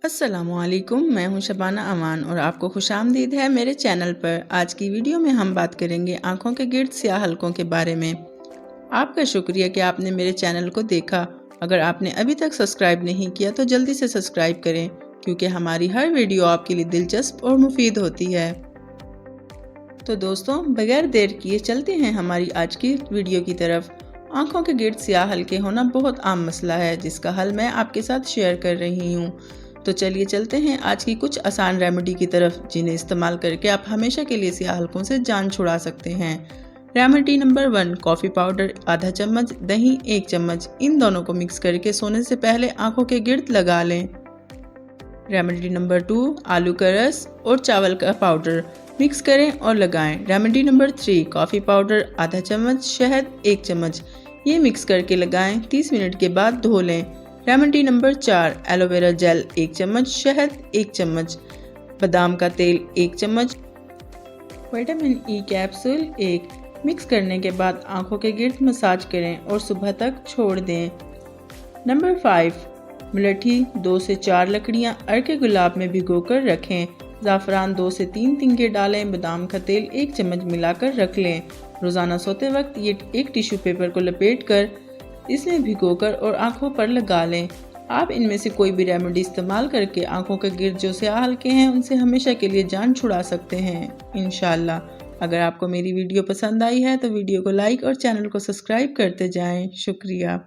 अस्सलामुअलैकुम, मैं हूं शबाना अमान और आपको खुशामदीद है मेरे चैनल पर। आज की वीडियो में हम बात करेंगे आंखों के गिर्द स्याह हलकों के बारे में। आपका शुक्रिया कि आपने मेरे चैनल को देखा। अगर आपने अभी तक सब्सक्राइब नहीं किया तो जल्दी से सब्सक्राइब करें, क्योंकि हमारी हर वीडियो आपके लिए दिलचस्प और मुफीद होती है। तो दोस्तों, बगैर देर किए चलते हैं हमारी आज की वीडियो की तरफ। आंखों के गिर्द स्याह हल्के होना बहुत आम मसला है, जिसका हल मैं आपके साथ शेयर कर रही हूँ। तो चलिए चलते हैं आज की कुछ आसान रेमेडी की तरफ, जिन्हें इस्तेमाल करके आप हमेशा के लिए स्याह हलकों से जान छुड़ा सकते हैं। रेमेडी नंबर 1, कॉफ़ी पाउडर आधा चम्मच, दही 1 चम्मच। इन दोनों को मिक्स करके सोने से पहले आंखों के गिर्द लगा लें। रेमेडी नंबर 2, आलू का रस और चावल का पाउडर मिक्स करें और लगाएं। रेमेडी नंबर 3, कॉफ़ी पाउडर आधा चम्मच, शहद 1 चम्मच। ये मिक्स करके लगाएं। 30 मिनट के बाद धो लें। रेमेडी नंबर 4, एलोवेरा जेल 1 चम्मच, शहद 1 चम्मच, बादाम का तेल 1 चम्मच, विटामिन ई कैप्सूल 1। मिक्स करने के बाद आंखों के गिर्द मसाज करें और सुबह तक छोड़ दें। नंबर 5, मुलट्ठी 2 से 4 लकड़ियां अर्के गुलाब में भिगोकर रखें। ज़ाफ़रान 2 से 3 तिनके डालें। बादाम का तेल 1 चम्मच मिलाकर रख लें। रोज़ाना सोते वक्त ये एक टिश्यू पेपर को लपेट कर इसमें भिगोकर और आंखों पर लगा लें। आप इनमें से कोई भी रेमेडी इस्तेमाल करके आंखों के गिर्द जो स्याह हल्के हैं उनसे हमेशा के लिए जान छुड़ा सकते हैं इंशाल्लाह। अगर आपको मेरी वीडियो पसंद आई है तो वीडियो को लाइक और चैनल को सब्सक्राइब करते जाएं। शुक्रिया।